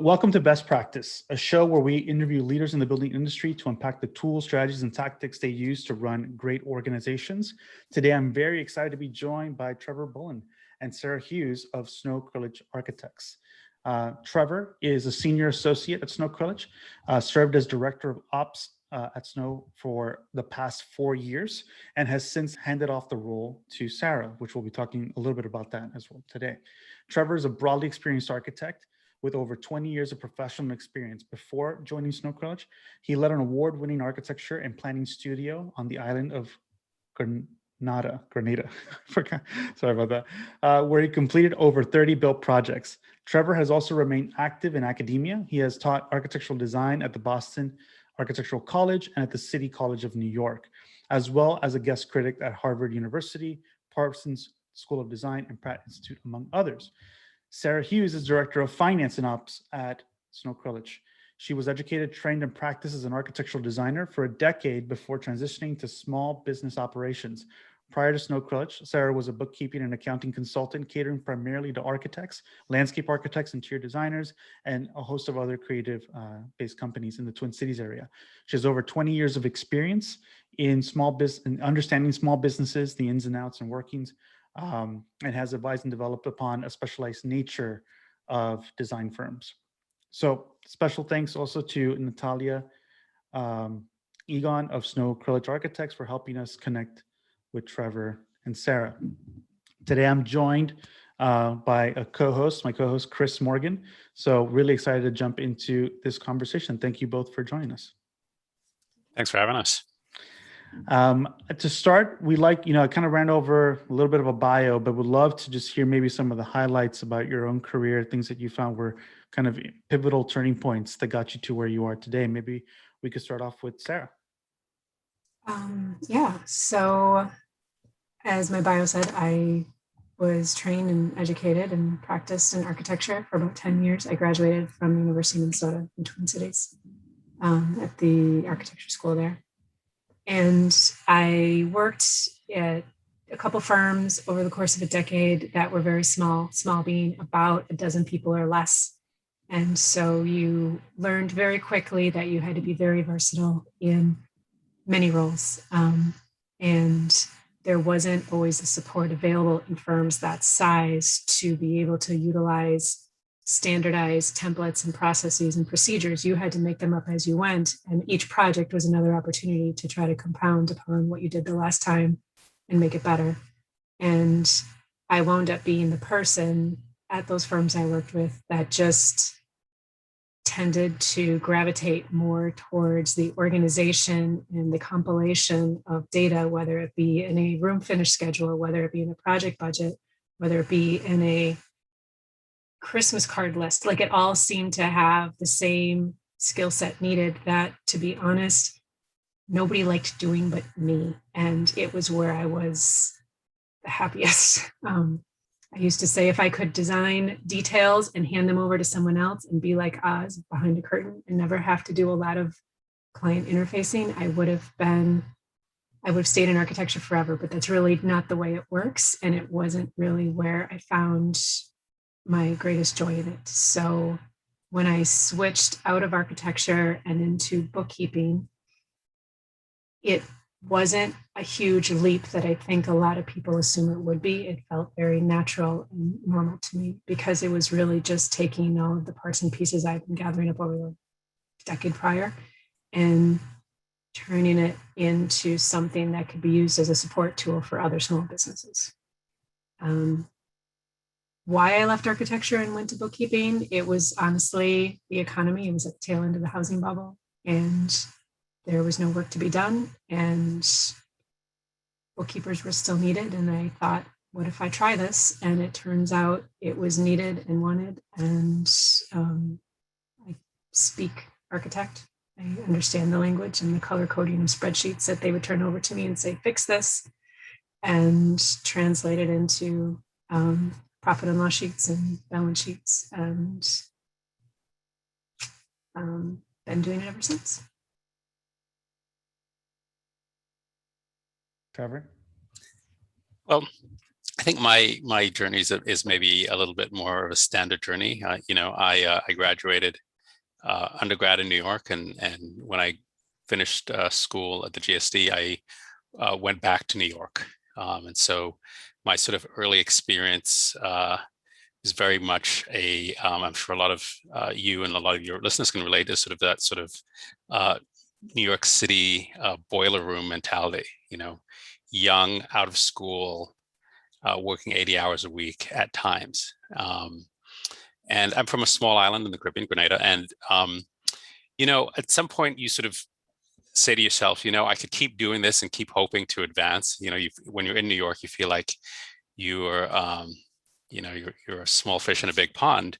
Welcome to Best Practice, a show where we interview leaders in the building industry to unpack the tools, strategies, and tactics they use to run great organizations. Today, I'm very excited to be joined by Trevor Bullen and Sarah Hughes of Snow Kreilich Architects. Trevor is a senior associate at Snow Kreilich, served as director of ops at Snow for the past 4 years, and has since handed off the role to Sarah, which we'll be talking a little bit about that as well today. Trevor is a broadly experienced architect with over 20 years of professional experience. Before joining Snow Kreilich, he led an award-winning architecture and planning studio on the island of Grenada, sorry about that, where he completed over 30 built projects. Trevor has also remained active in academia. He has taught architectural design at the Boston Architectural College and at the City College of New York, as well as a guest critic at Harvard University, Parsons School of Design, and Pratt Institute, among others. Sarah Hughes is Director of Finance and Ops at Snow Kreilich. She was educated, trained, and practiced as an architectural designer for a decade before transitioning to small business operations. Prior to Snow Kreilich, Sarah was a bookkeeping and accounting consultant catering primarily to architects, landscape architects, interior designers, and a host of other creative-based companies in the Twin Cities area. She has over 20 years of experience in understanding small businesses, the ins and outs and workings, and has advised and developed upon a specialized nature of design firms. So special thanks also to Natalia Egon of Snow Kreilich Architects for helping us connect with Trevor and Sarah. Today I'm joined by my co-host Chris Morgan. So really excited to jump into this conversation. Thank you both for joining us. Thanks for having us. To start, I kind of ran over a little bit of a bio, but would love to just hear maybe some of the highlights about your own career, things that you found were kind of pivotal turning points that got you to where you are today. Maybe we could start off with Sarah. So as my bio said, I was trained and educated and practiced in architecture for about 10 years. I graduated from the University of Minnesota in Twin Cities at the architecture school there. And I worked at a couple firms over the course of a decade that were very small being about a dozen people or less. And so you learned very quickly that you had to be very versatile in many roles. And there wasn't always the support available in firms that size to be able to utilize standardized templates and processes and procedures. You had to make them up as you went, and each project was another opportunity to try to compound upon what you did the last time and make it better. And I wound up being the person at those firms I worked with that just tended to gravitate more towards the organization and the compilation of data, whether it be in a room finish schedule, whether it be in a project budget, whether it be in a Christmas card list. Like, it all seemed to have the same skill set needed that, to be honest, nobody liked doing but me. And it was where I was the happiest. I used to say if I could design details and hand them over to someone else and be like Oz behind a curtain and never have to do a lot of client interfacing, I would have stayed in architecture forever. But that's really not the way it works. And it wasn't really where I found my greatest joy in it. So when I switched out of architecture and into bookkeeping, it wasn't a huge leap that I think a lot of people assume it would be. It felt very natural and normal to me because it was really just taking all of the parts and pieces I've been gathering up over the decade prior and turning it into something that could be used as a support tool for other small businesses. Why I left architecture and went to bookkeeping, it was honestly the economy. It was at the tail end of the housing bubble, and there was no work to be done, and bookkeepers were still needed. And I thought, what if I try this? And it turns out it was needed and wanted. And I speak architect. I understand the language and the color coding of spreadsheets that they would turn over to me and say, fix this, and translate it into profit and loss sheets and balance sheets, and been doing it ever since. Trevor? Well, I think my journey is maybe a little bit more of a standard journey. I graduated undergrad in New York, and when I finished school at the GSD, I went back to New York, and so my sort of early experience is very much I'm sure a lot of you and a lot of your listeners can relate to sort of that sort of New York City boiler room mentality. Young, out of school, working 80 hours a week at times. And I'm from a small island in the Caribbean, Grenada. And, at some point you sort of say to yourself, I could keep doing this and keep hoping to advance. When you're in New York, you feel like you're a small fish in a big pond.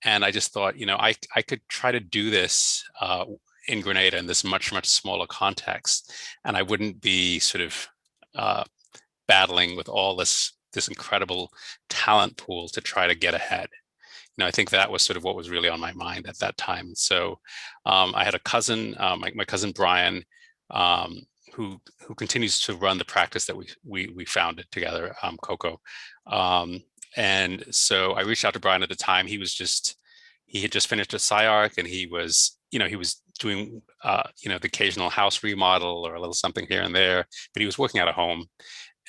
And I just thought, I could try to do this in Grenada in this much, much smaller context. And I wouldn't be sort of battling with all this incredible talent pool to try to get ahead. I think that was sort of what was really on my mind at that time. So I had a cousin, my cousin Brian, who continues to run the practice that we founded together, Coco. And so I reached out to Brian at the time. He had just finished a SciArc, and he was doing the occasional house remodel or a little something here and there, but he was working out of home.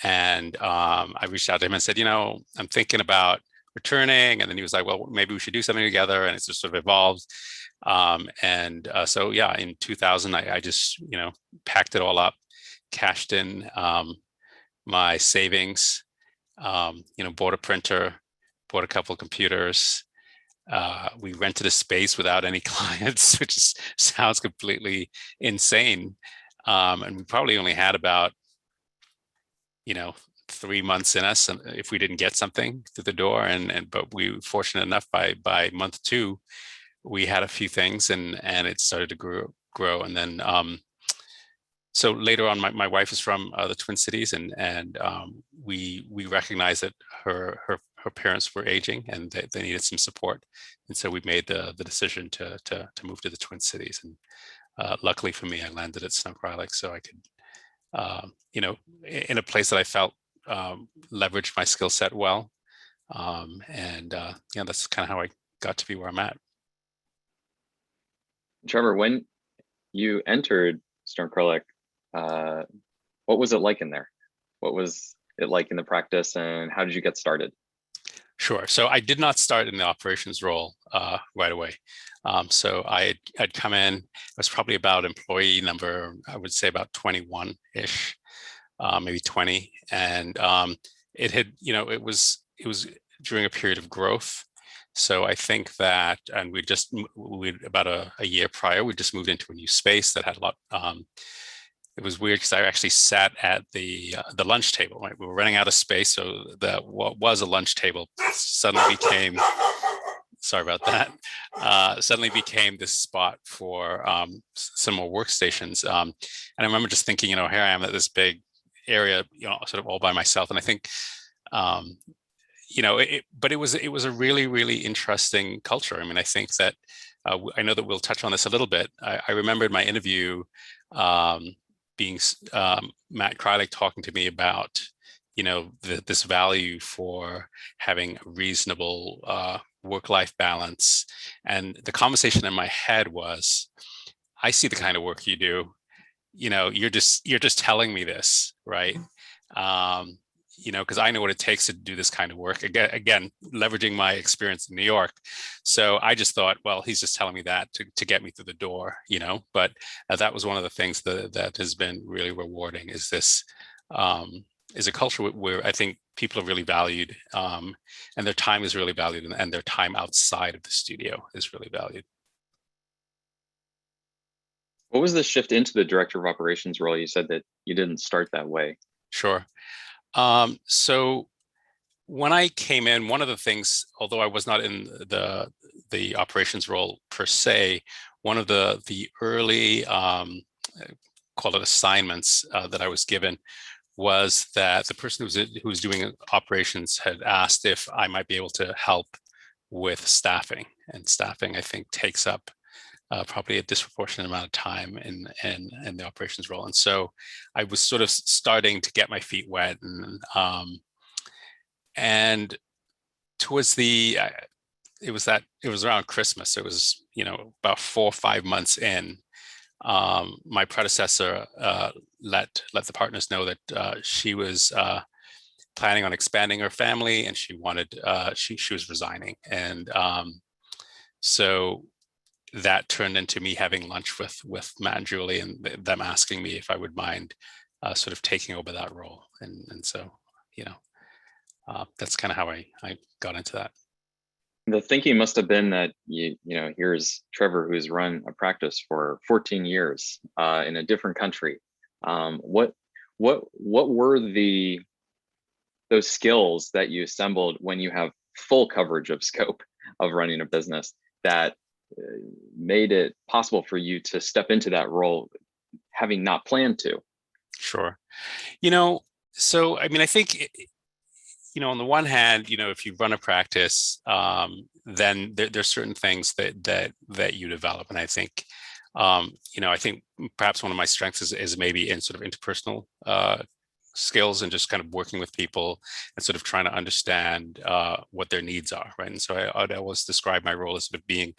And I reached out to him and said, I'm thinking about returning. And then he was like, well, maybe we should do something together. And it's just sort of evolved. So yeah, in 2000, I just, packed it all up, cashed in my savings, bought a printer, bought a couple of computers. We rented a space without any clients, which sounds completely insane. And we probably only had about, 3 months in us, if we didn't get something through the door, but we were fortunate enough by month 2, we had a few things, and it started to grow. And then so later on, my wife is from the Twin Cities, and we recognized that her parents were aging and they needed some support, and so we made the decision to move to the Twin Cities. And luckily for me, I landed at Snow Kreilich, so I could in a place that I felt leveraged my skill set well. That's kind of how I got to be where I'm at. Trevor, when you entered Snow Kreilich, what was it like in there? What was it like in the practice, and how did you get started? Sure. So I did not start in the operations role right away. So I'd come in, I was probably about employee number, I would say about 21-ish, maybe 20. And it had, it was during a period of growth. So I think that, and we about a year prior, we just moved into a new space that had a lot. It was weird because I actually sat at the lunch table. Right? We were running out of space, so what was a lunch table suddenly became. Sorry about that. Suddenly became this spot for some more workstations. And I remember just thinking, here I am at this big area, sort of all by myself. And I think, but it was a really, really interesting culture. I mean, I think that I know that we'll touch on this a little bit. I remembered my interview being Matt Kreilich talking to me about, this value for having a reasonable work-life balance. And the conversation in my head was, I see the kind of work you do, you're just telling me this, right? Because I know what it takes to do this kind of work. Again, leveraging my experience in New York. So I just thought, well, he's just telling me that to get me through the door, But that was one of the things that has been really rewarding. Is this is a culture where I think people are really valued, and their time is really valued, and their time outside of the studio is really valued. What was the shift into the director of operations role? You said that you didn't start that way. Sure. So when I came in, one of the things, although I was not in the operations role per se, one of the early call it assignments that I was given was that the person who was doing operations had asked if I might be able to help with staffing, and staffing I think takes up probably a disproportionate amount of time in the operations role. And so I was sort of starting to get my feet wet, and And towards the it was around Christmas. It was, about 4 or 5 months in. My predecessor let the partners know that she was planning on expanding her family, and she wanted she was resigning, and so that turned into me having lunch with Matt and Julie, and them asking me if I would mind sort of taking over that role, and so that's kind of how I got into that. The thinking must have been that here's Trevor, who's run a practice for 14 years in a different country. What were those skills that you assembled when you have full coverage of scope of running a business that made it possible for you to step into that role, having not planned to? Sure. So I mean, I think on the one hand, if you run a practice, then there's certain things that you develop, and I think, I think perhaps one of my strengths is maybe in sort of interpersonal skills, and just kind of working with people and sort of trying to understand what their needs are, right? And so I'd always describe my role as sort of being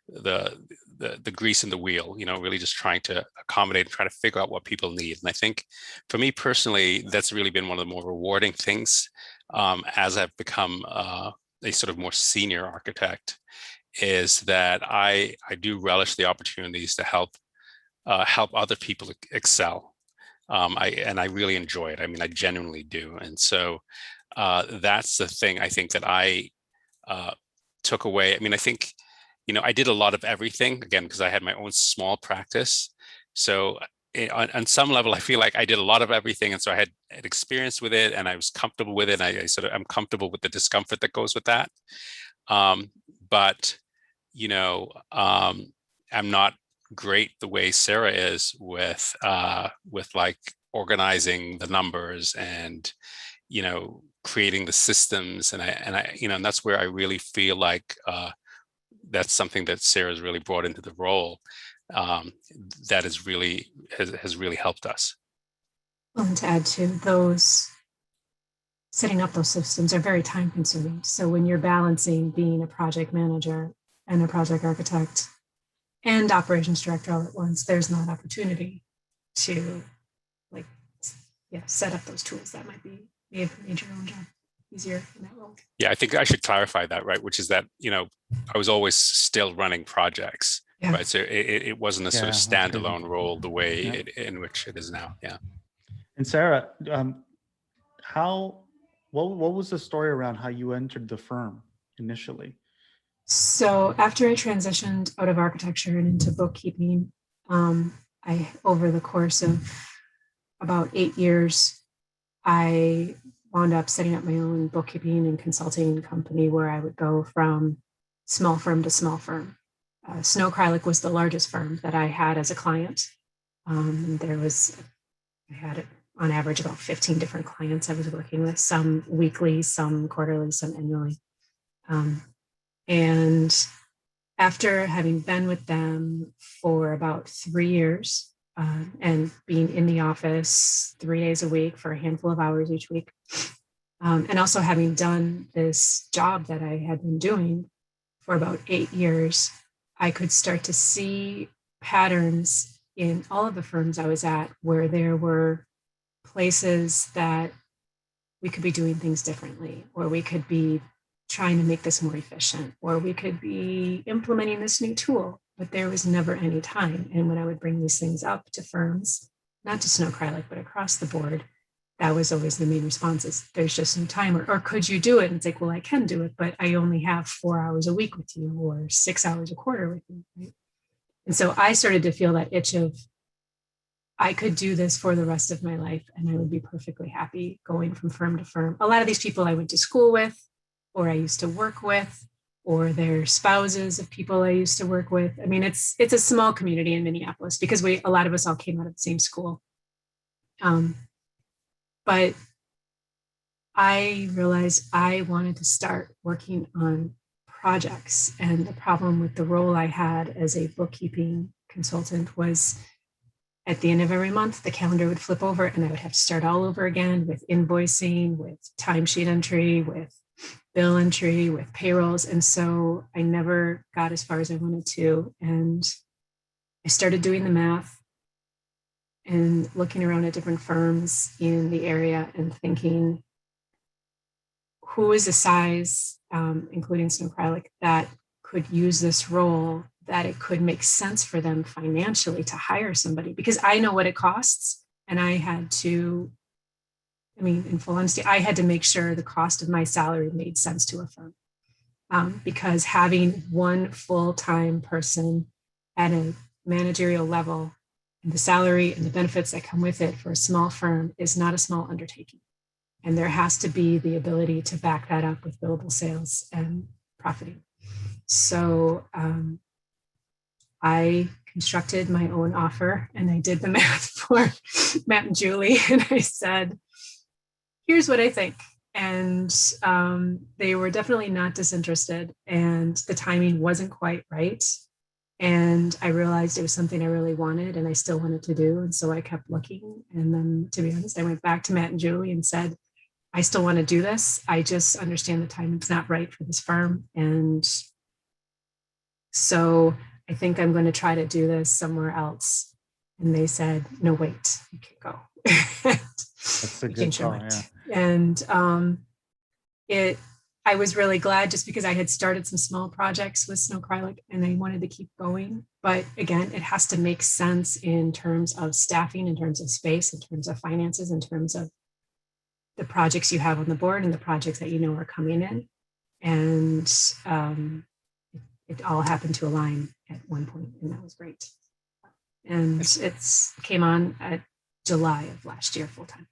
the grease in the wheel, really just trying to accommodate and try to figure out what people need. And I think for me personally, that's really been one of the more rewarding things as I've become a sort of more senior architect, is that I do relish the opportunities to help other people excel. I really enjoy it. I mean, I genuinely do. And so that's the thing I think that I took away. I mean, I think, I did a lot of everything, again, because I had my own small practice. So on some level, I feel like I did a lot of everything. And so I had experience with it, and I was comfortable with it. I'm comfortable with the discomfort that goes with that. But, I'm not great the way Sarah is with like organizing the numbers and, creating the systems. And that's where I really feel like that's something that Sarah's really brought into the role. That has really helped us. Well, and to add to those, setting up those systems are very time consuming. So when you're balancing being a project manager and a project architect and operations director all at once, there's not opportunity to set up those tools that might be made your own job easier in that role. Yeah, I think I should clarify that, right? Which is that, I was always still running projects, right? So it wasn't a sort of standalone role the way in which it is now. Yeah. And Sarah, what was the story around how you entered the firm initially? So after I transitioned out of architecture and into bookkeeping, over the course of about 8 years, I wound up setting up my own bookkeeping and consulting company where I would go from small firm to small firm. Snow Kreilich was the largest firm that I had as a client. I had on average about 15 different clients I was working with, some weekly, some quarterly, some annually. And after having been with them for about 3 years, and being in the office 3 days a week for a handful of hours each week, and also having done this job that I had been doing for about 8 years, I could start to see patterns in all of the firms I was at where there were places that we could be doing things differently, or we could be trying to make this more efficient, or we could be implementing this new tool, but there was never any time. And when I would bring these things up to firms, not to Snow Kreilich, but across the board, that was always the main response is, there's just no time, or could you do it? And it's like, well, I can do it, but I only have 4 hours a week with you, or 6 hours a quarter with you. Right? And so I started to feel that itch of, I could do this for the rest of my life, and I would be perfectly happy going from firm to firm. A lot of these people I went to school with, or I used to work with, or their spouses of people I used to work with. I mean, it's a small community in Minneapolis because a lot of us all came out of the same school. But I realized I wanted to start working on projects. And the problem with the role I had as a bookkeeping consultant was at the end of every month, the calendar would flip over and I would have to start all over again with invoicing, with timesheet entry, with bill entry, with payrolls. And so I never got as far as I wanted to. And I started doing the math and looking around at different firms in the area and thinking, who is a size, including Snow Kreilich, that could use this role, that it could make sense for them financially to hire somebody? Because I know what it costs. And I had to, I mean, in full honesty, I had to make sure the cost of my salary made sense to a firm. Because having one full-time person at a managerial level and the salary and the benefits that come with it for a small firm is not a small undertaking. And there has to be the ability to back that up with billable sales and profiting. So I constructed my own offer and I did the math for Matt and Julie. And I said, here's what I think. And they were definitely not disinterested. And the timing wasn't quite right. And I realized it was something I really wanted and I still wanted to do. And so I kept looking. And then, to be honest, I went back to Matt and Julie and said, I still want to do this. I just understand the timing's not right for this firm. And so I think I'm going to try to do this somewhere else. And they said, no, wait, you can't go. That's a good call, yeah. And I was really glad just because I had started some small projects with Snow Kreilich and I wanted to keep going. But again, it has to make sense in terms of staffing, in terms of space, in terms of finances, in terms of the projects you have on the board and the projects that you know are coming in. And it all happened to align at one point, and that was great. And it's came on at July of last year full time.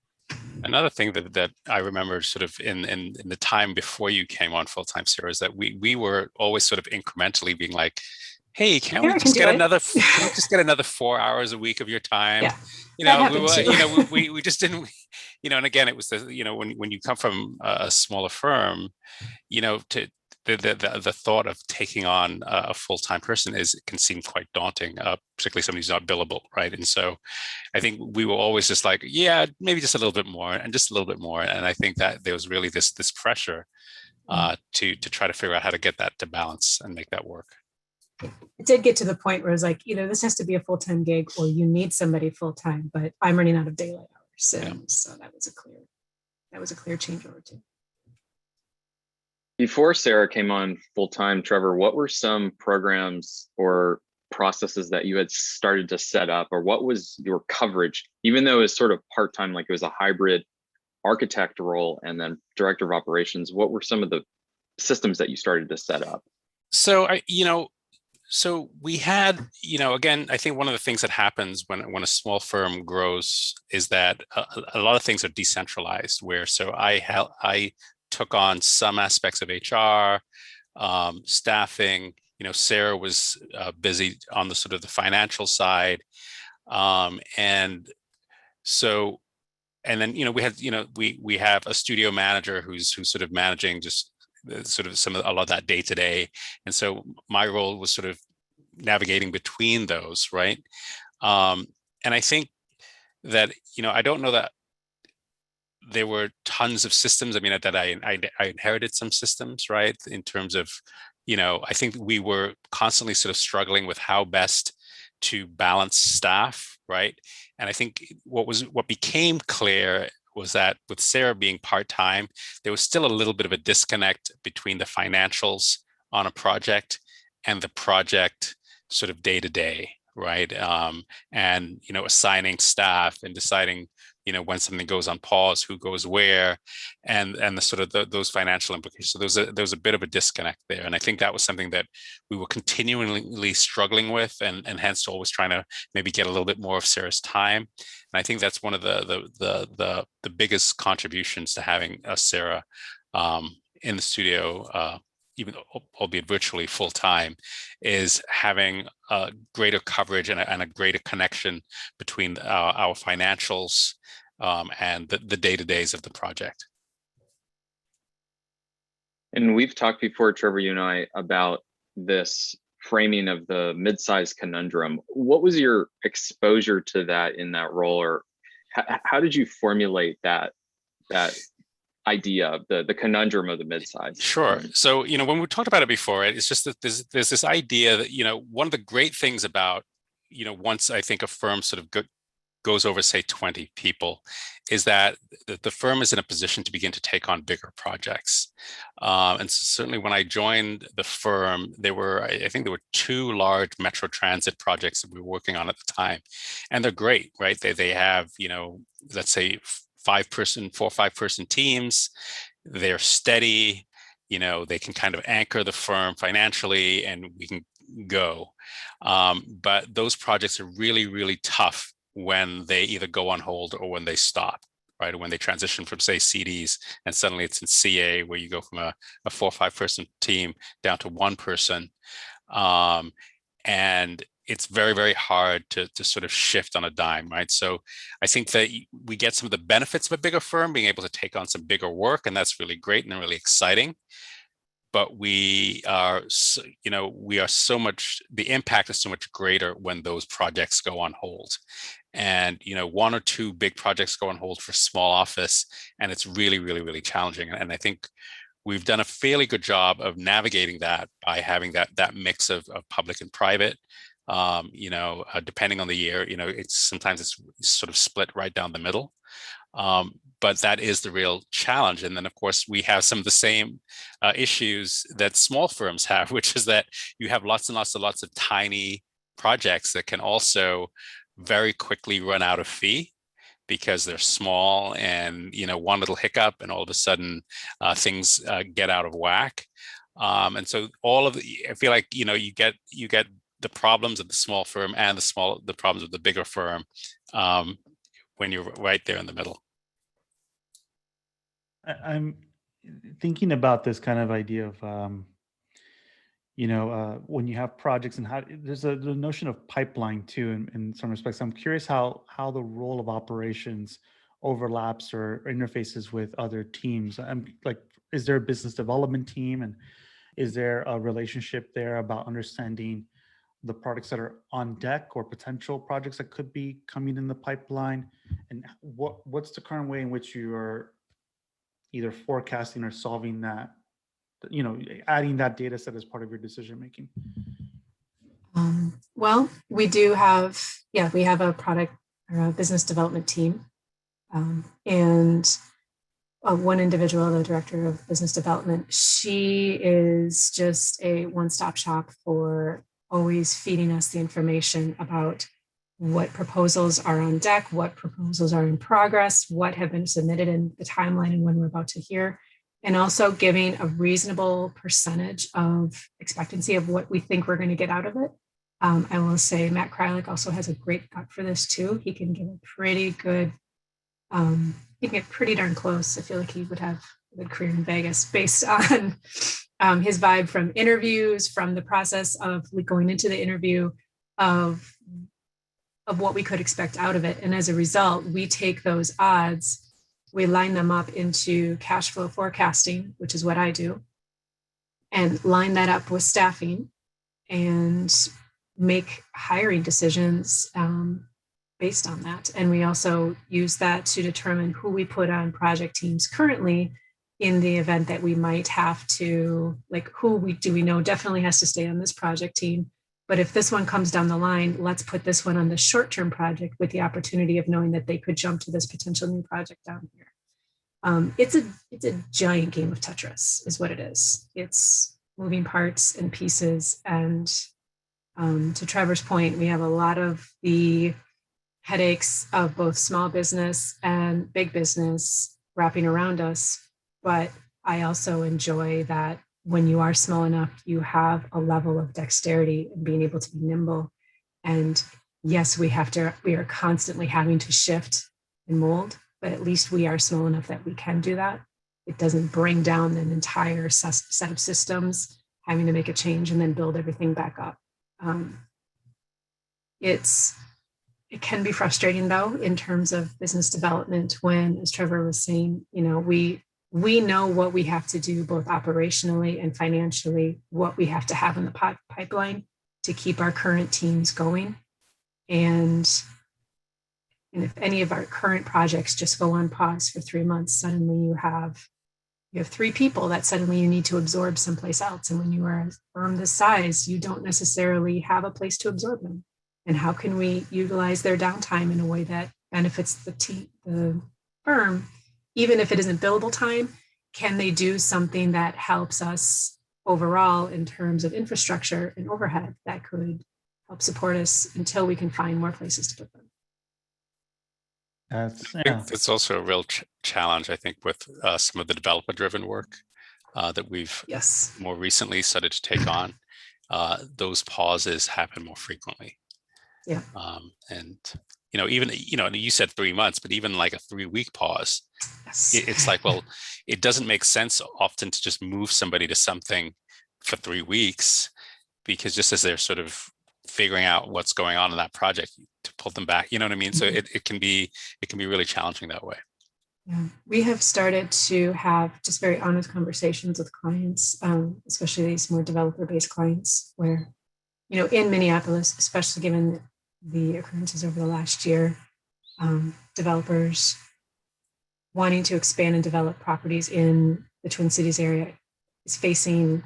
Another thing that I remember sort of in the time before you came on full time, Sarah, is that we were always sort of incrementally being like, hey, can we just get another 4 hours a week of your time? Yeah, you know, we just didn't, you know, and again, it was the, you know, when you come from a smaller firm, you know, to the thought of taking on a full-time person can seem quite daunting, particularly somebody who's not billable, right? And so I think we were always just like, yeah, maybe just a little bit more and just a little bit more. And I think that there was really this pressure to try to figure out how to get that to balance and make that work. It did get to the point where it was like, either this has to be a full-time gig or you need somebody full-time, but I'm running out of daylight hours. And so that was a clear changeover too. Before Sarah came on full-time, Trevor, what were some programs or processes that you had started to set up, or what was your coverage, even though it was sort of part-time, like it was a hybrid architect role and then director of operations? What were some of the systems that you started to set up? So so we had, again, I think one of the things that happens when a small firm grows is that a lot of things are decentralized, where so I took on some aspects of HR, staffing. Sarah was busy on the sort of the financial side, and then we had we have a studio manager who's sort of managing just sort of a lot of that day to day, and so my role was sort of navigating between those, right? And I think that I don't know that there were tons of systems. I mean, that I inherited some systems, right? In terms of, I think we were constantly sort of struggling with how best to balance staff, right? And I think what became clear was that with Sarah being part-time, there was still a little bit of a disconnect between the financials on a project and the project sort of day to day, right? And assigning staff and deciding when something goes on pause, who goes where, and the sort of those financial implications. So there was a bit of a disconnect there, and I think that was something that we were continually struggling with, and hence always trying to maybe get a little bit more of Sarah's time. And I think that's one of the biggest contributions to having Sarah in the studio, even albeit virtually full time, is having a greater coverage and a greater connection between our financials and the day-to-days of the project. And we've talked before, Trevor, you and I, about this framing of the mid-sized conundrum. What was your exposure to that in that role, or how did you formulate that idea of the conundrum of the mid-size? Sure. So, when we talked about it before, it's just that there's this idea that, one of the great things about, once I think a firm sort of goes over, say, 20 people, is that the firm is in a position to begin to take on bigger projects. And certainly when I joined the firm, I think there were 2 large Metro Transit projects that we were working on at the time. And they're great, right? They have, let's say 4 or 5 person teams. They're steady, they can kind of anchor the firm financially, and we can go. But those projects are really, really tough when they either go on hold or when they stop, right? Or when they transition from, say, CDs and suddenly it's in CA, where you go from a 4 or 5 person team down to 1 person. And it's very, very hard to sort of shift on a dime, right? So I think that we get some of the benefits of a bigger firm, being able to take on some bigger work, and that's really great and really exciting. But the impact is so much greater when those projects go on hold. And, 1 or 2 big projects go on hold for small office, and it's really, really, really challenging. And I think we've done a fairly good job of navigating that by having that mix of public and private. Depending on the year, sometimes it's sort of split right down the middle. But that is the real challenge. And then, of course, we have some of the same issues that small firms have, which is that you have lots and lots of tiny projects that can also very quickly run out of fee because they're small, and one little hiccup and all of a sudden things get out of whack. And so I feel like you get the problems of the small firm and the problems of the bigger firm when you're right there in the middle. I'm thinking about this kind of idea of, when you have projects and how there's the notion of pipeline too, in some respects. I'm curious how the role of operations overlaps or interfaces with other teams. I'm like, is there a business development team, and is there a relationship there about understanding the products that are on deck or potential projects that could be coming in the pipeline? And what's the current way in which you are either forecasting or solving that, adding that data set as part of your decision making? Well, we do have, we have a product or a business development team. And one individual, the director of business development, she is just a one-stop shop for always feeding us the information about what proposals are on deck, what proposals are in progress, what have been submitted in the timeline and when we're about to hear, and also giving a reasonable percentage of expectancy of what we think we're going to get out of it. I will say Matt Kreilich also has a great gut for this too. He can give a pretty good, he can get pretty darn close. I feel like he would have a good career in Vegas based on his vibe from interviews, from the process of going into the interview, of what we could expect out of it. And as a result, we take those odds, we line them up into cash flow forecasting, which is what I do, and line that up with staffing and make hiring decisions based on that. And we also use that to determine who we put on project teams currently in the event that we might have to, like, who we know definitely has to stay on this project team. But if this one comes down the line, let's put this one on the short-term project with the opportunity of knowing that they could jump to this potential new project down here. It's a giant game of Tetris, is what it is. It's moving parts and pieces. And to Trevor's point, we have a lot of the headaches of both small business and big business wrapping around us. But I also enjoy that when you are small enough, you have a level of dexterity and being able to be nimble. And yes, we are constantly having to shift and mold, but at least we are small enough that we can do that. It doesn't bring down an entire set of systems, having to make a change and then build everything back up. It can be frustrating though, in terms of business development, when, as Trevor was saying, we know what we have to do both operationally and financially, what we have to have in the pipeline. to keep our current teams going. And if any of our current projects just go on pause for 3 months, suddenly you have 3 people that suddenly you need to absorb someplace else. And when you are a firm this size, you don't necessarily have a place to absorb them. And how can we utilize their downtime in a way that benefits the firm, even if it isn't billable time? Can they do something that helps us overall in terms of infrastructure and overhead that could help support us until we can find more places to put them? I think that's also a real challenge, I think, with some of the developer-driven work that we've more recently started to take on. Those pauses happen more frequently. Yeah. And, even, and you said 3 months, but even like a 3-week pause, it's like, well, it doesn't make sense often to just move somebody to something for 3 weeks, because just as they're sort of figuring out what's going on in that project, to pull them back, you know what I mean? So it can be really challenging that way. Yeah, we have started to have just very honest conversations with clients, especially these more developer-based clients, where, in Minneapolis, especially given the occurrences over the last year, developers wanting to expand and develop properties in the Twin Cities area is facing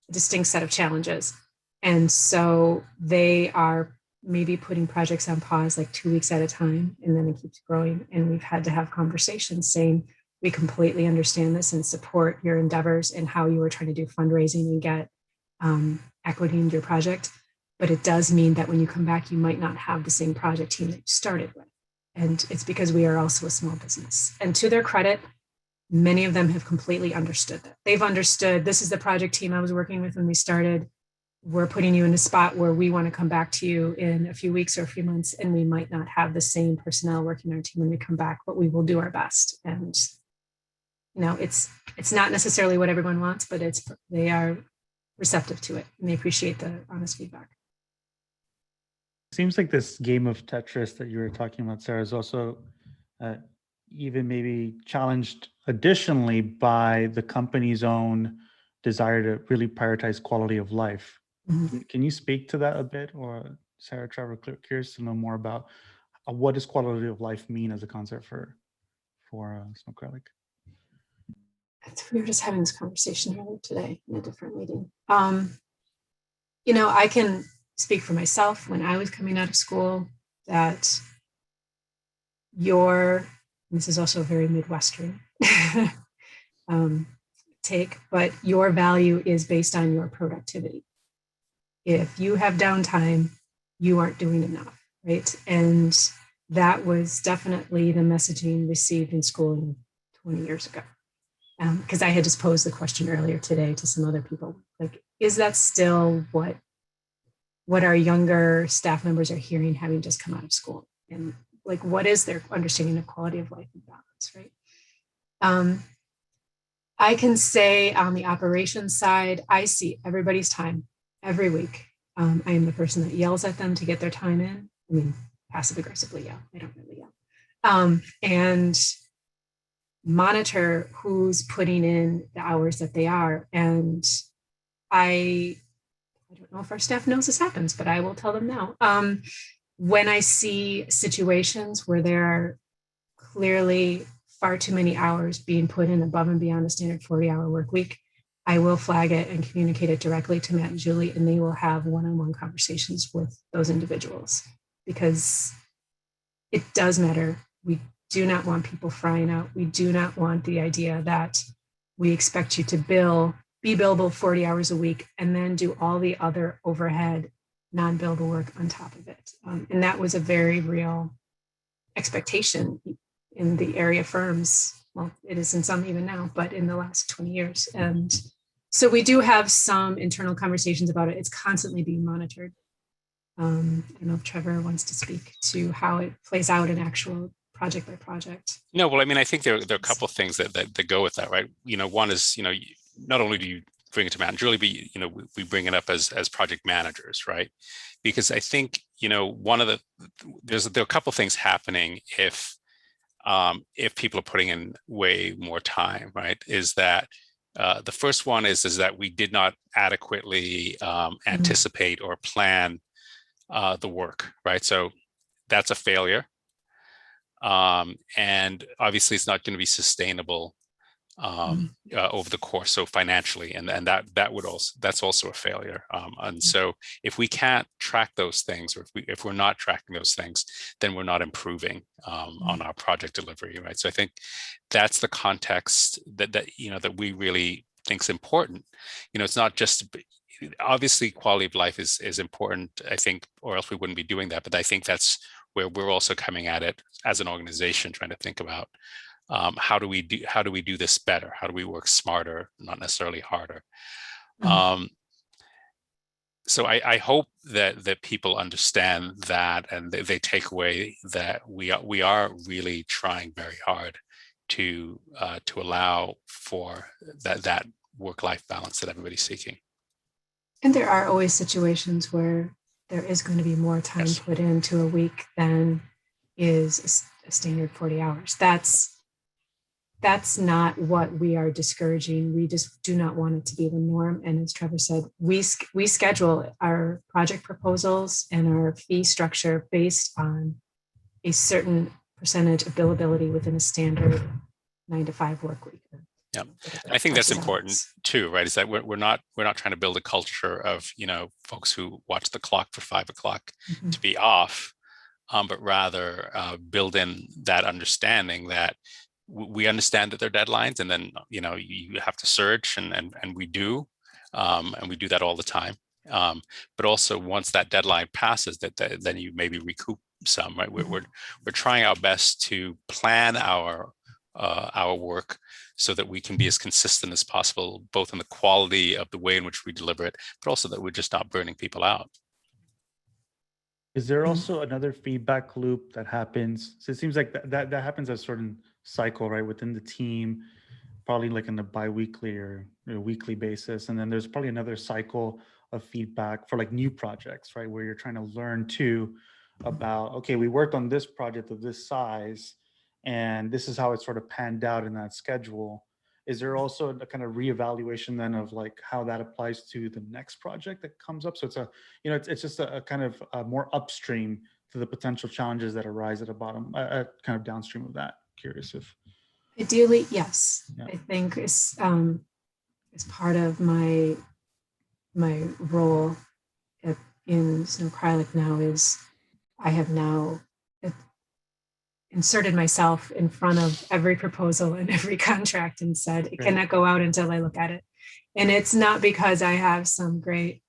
a distinct set of challenges. And so they are maybe putting projects on pause like 2 weeks at a time, and then it keeps growing. And we've had to have conversations saying, we completely understand this and support your endeavors and how you are trying to do fundraising and get equity into your project. But it does mean that when you come back, you might not have the same project team that you started with. And it's because we are also a small business. And to their credit, many of them have completely understood that. They've understood, this is the project team I was working with when we started. We're putting you in a spot where we want to come back to you in a few weeks or a few months, and we might not have the same personnel working our team when we come back, but we will do our best. And it's not necessarily what everyone wants, but they are receptive to it, and they appreciate the honest feedback. Seems like this game of Tetris that you were talking about, Sarah, is also even maybe challenged additionally by the company's own desire to really prioritize quality of life. Mm-hmm. Can you speak to that a bit? Or Sarah, Trevor, curious to know more about what does quality of life mean as a concept for Snow Kreilich? We were just having this conversation earlier today in a different meeting. I can speak for myself. When I was coming out of school, that this is also very Midwestern take, but your value is based on your productivity. If you have downtime, you aren't doing enough, right? And that was definitely the messaging received in school 20 years ago. Because I had just posed the question earlier today to some other people, like, is that still what our younger staff members are hearing, having just come out of school? And like, what is their understanding of quality of life and balance, right? I can say on the operations side, I see everybody's time every week. I am the person that yells at them to get their time in. I mean, passive aggressively yell. I don't really yell. And monitor who's putting in the hours that they are. And I don't know if our staff knows this happens, but I will tell them now. When I see situations where there are clearly far too many hours being put in above and beyond the standard 40-hour work week, I will flag it and communicate it directly to Matt and Julie, and they will have one-on-one conversations with those individuals, because it does matter. We do not want people frying out. We do not want the idea that we expect you to be billable 40 hours a week and then do all the other overhead non-billable work on top of it. And that was a very real expectation in the area firms. Well, it is in some even now, but in the last 20 years. And so we do have some internal conversations about it. It's constantly being monitored. I don't know if Trevor wants to speak to how it plays out in actual project by project. No, well, I mean, I think there are a couple of things that go with that, right? One is, not only do you bring it to Matt and Julie, but we bring it up as project managers, right? Because I think there are a couple of things happening if people are putting in way more time, right? Is that The first one is that we did not adequately anticipate or plan the work, right? So that's a failure. And obviously it's not going to be sustainable over the course, so financially, and that's also a failure. And so if we can't track those things, or if we're not tracking those things, then we're not improving on our project delivery, right? So I think that's the context that we really think is important. It's not just, obviously quality of life is important, I think, or else we wouldn't be doing that. But I think that's where we're also coming at it as an organization, trying to think about how do we do this better? How do we work smarter, not necessarily harder? So I hope that people understand that, and they take away that we are really trying very hard to allow for that work-life balance that everybody's seeking. And there are always situations where there is going to be more time put into a week than is a standard 40 hours. That's not what we are discouraging. We just do not want it to be the norm. And as Trevor said, we schedule our project proposals and our fee structure based on a certain percentage of billability within a standard 9-to-5 work week. Yeah, and I think that's important too, right? Is that we're not trying to build a culture of folks who watch the clock for 5 o'clock to be off, but rather build in that understanding that we understand that there are deadlines, and then you have to search, and we do, and we do that all the time. But also once that deadline passes, then you maybe recoup some, right? We're trying our best to plan our work so that we can be as consistent as possible, both in the quality of the way in which we deliver it, but also that we're just not burning people out. Is there also another feedback loop that happens? So it seems like that happens as a certain cycle, right, within the team, probably like on a bi-weekly or weekly basis. And then there's probably another cycle of feedback for like new projects, right, where you're trying to learn too about, okay, we worked on this project of this size, and this is how it sort of panned out in that schedule. Is there also a kind of reevaluation then of like how that applies to the next project that comes up? So it's it's just a kind of more upstream to the potential challenges that arise at the bottom, kind of downstream of that. Curious if. Ideally, yes. Yeah. I think it's part of my role in Snow Kreilich now is I have now inserted myself in front of every proposal and every contract and said, it cannot go out until I look at it. And it's not because I have some great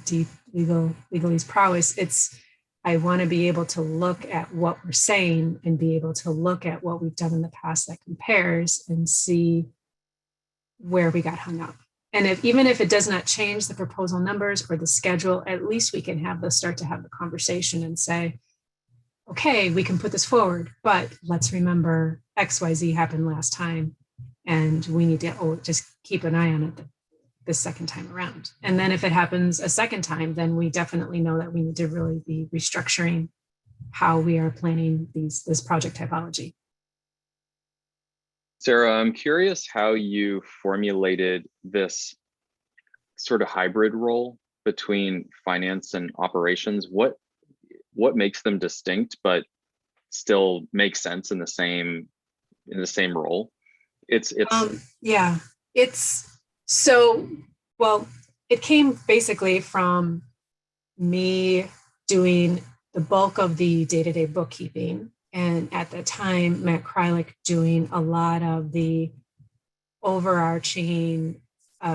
deep legalese prowess. It's, I want to be able to look at what we're saying and be able to look at what we've done in the past that compares and see where we got hung up. And even if it does not change the proposal numbers or the schedule, at least we can start to have the conversation and say, okay, we can put this forward, but let's remember XYZ happened last time, and we need to just keep an eye on it this second time around. And then if it happens a second time, then we definitely know that we need to really be restructuring how we are planning this project typology. Sarah, I'm curious how you formulated this sort of hybrid role between finance and operations. What makes them distinct but still make sense in the same role? It's so, well, it came basically from me doing the bulk of the day-to-day bookkeeping, and at the time Matt Kreilich doing a lot of the overarching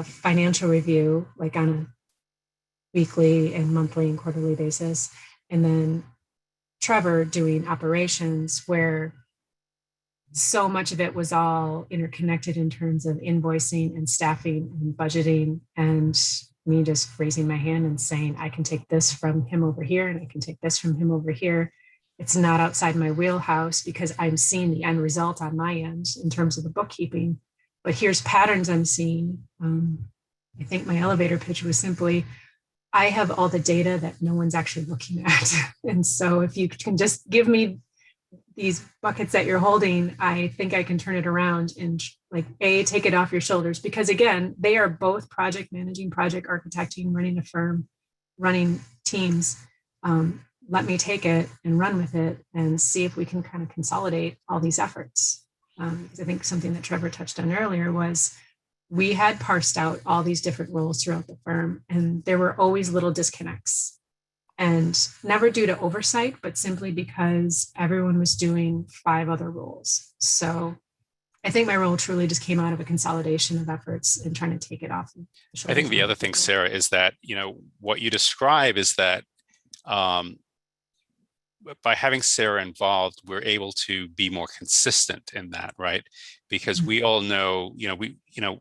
financial review, like on a weekly and monthly and quarterly basis. And then Trevor doing operations, where so much of it was all interconnected in terms of invoicing and staffing and budgeting, and me just raising my hand and saying, I can take this from him over here and I can take this from him over here. It's not outside my wheelhouse because I'm seeing the end result on my end in terms of the bookkeeping, but here's patterns I'm seeing. I think my elevator pitch was simply, I have all the data that no one's actually looking at. And so if you can just give me these buckets that you're holding, I think I can turn it around like take it off your shoulders, because again, they are both project managing, project architecting, running a firm, running teams. Let me take it and run with it and see if we can kind of consolidate all these efforts. Because I think something that Trevor touched on earlier was we had parsed out all these different roles throughout the firm, and there were always little disconnects, and never due to oversight, but simply because everyone was doing 5 other roles. So I think my role truly just came out of a consolidation of efforts and trying to take it off. I think the other thing, Sarah, is that, what you describe is that by having Sarah involved, we're able to be more consistent in that, right? Because we all know,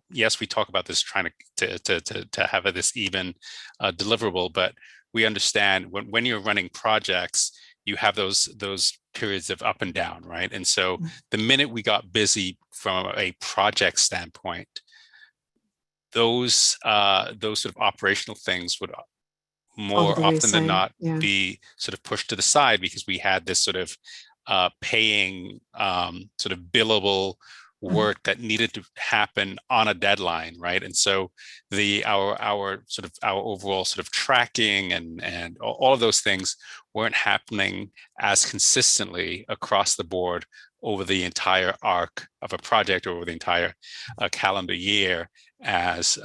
yes, we talk about this trying to have this even deliverable, but we understand when you're running projects, you have those periods of up and down, right? And so the minute we got busy from a project standpoint, those sort of operational things would more often than not be sort of pushed to the side, because we had this sort of paying sort of billable work that needed to happen on a deadline, right? And so our overall sort of tracking and all of those things weren't happening as consistently across the board over the entire arc of a project or over the entire calendar year as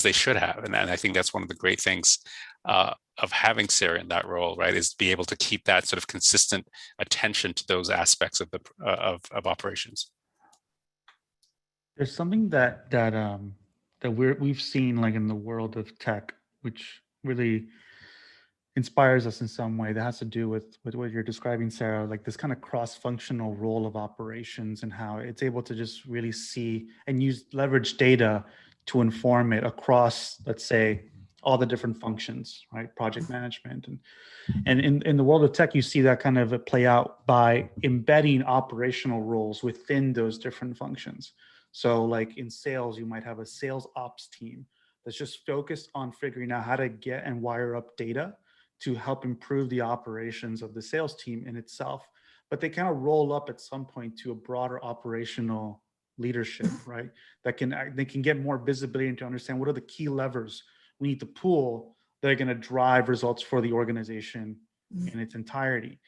they should have. And I think that's one of the great things of having Sarah in that role, right, is to be able to keep that sort of consistent attention to those aspects of the of operations. There's something that we've seen, like, in the world of tech, which really inspires us in some way, that has to do with what you're describing, Sarah, like this kind of cross-functional role of operations and how it's able to just really see and leverage data to inform it across, let's say, all the different functions, right? Project management. And in the world of tech, you see that kind of play out by embedding operational roles within those different functions. So like in sales, you might have a sales ops team that's just focused on figuring out how to get and wire up data to help improve the operations of the sales team in itself. But they kind of roll up at some point to a broader operational leadership, right? They can get more visibility and to understand what are the key levers we need to pull that are going to drive results for the organization in its entirety.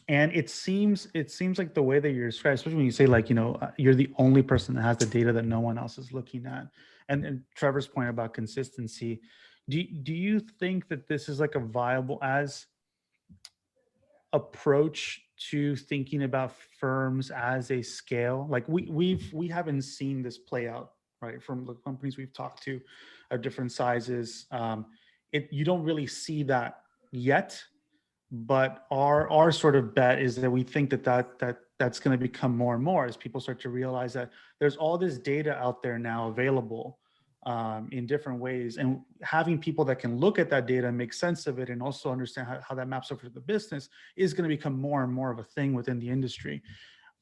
And it seems like the way that you're describing, especially when you say, like, you're the only person that has the data that no one else is looking at. And Trevor's point about consistency, do you think that this is like a viable as approach to thinking about firms as a scale? Like we haven't seen this play out, right, from the companies we've talked to of different sizes. You don't really see that yet, but our sort of bet is that we think that's going to become more and more as people start to realize that there's all this data out there now available in different ways, and having people that can look at that data and make sense of it and also understand how that maps over to the business is going to become more and more of a thing within the industry.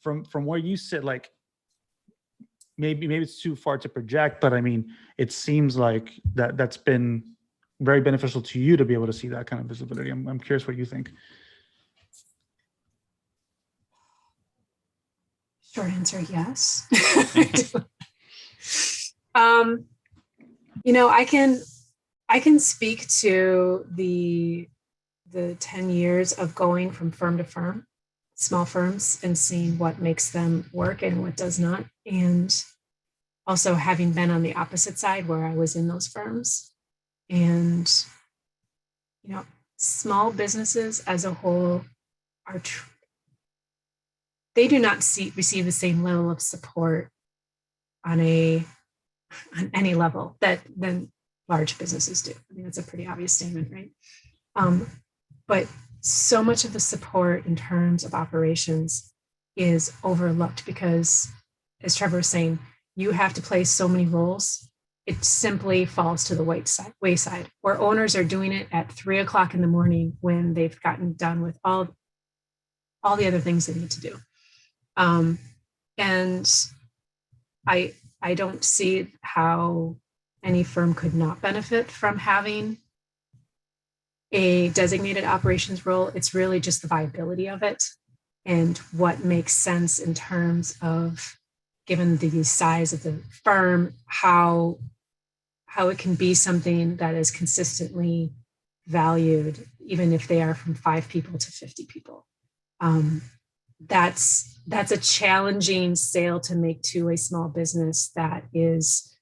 From where you sit, like, maybe it's too far to project, but I mean, it seems like that's been very beneficial to you to be able to see that kind of visibility. I'm curious what you think. Short answer, yes. I can speak to the 10 years of going from firm to firm, small firms, and seeing what makes them work and what does not. And also having been on the opposite side where I was in those firms. And, small businesses as a whole they do not receive the same level of support on any level than large businesses do. I mean, that's a pretty obvious statement, right? But so much of the support in terms of operations is overlooked because, as Trevor was saying, you have to play so many roles. It simply falls to the wayside, where owners are doing it at 3:00 in the morning when they've gotten done with all the other things they need to do. And I don't see how any firm could not benefit from having a designated operations role. It's really just the viability of it. and what makes sense in terms of, given the size of the firm, how it can be something that is consistently valued, even if they are from 5 people to 50 people. That's a challenging sale to make to a small business that is,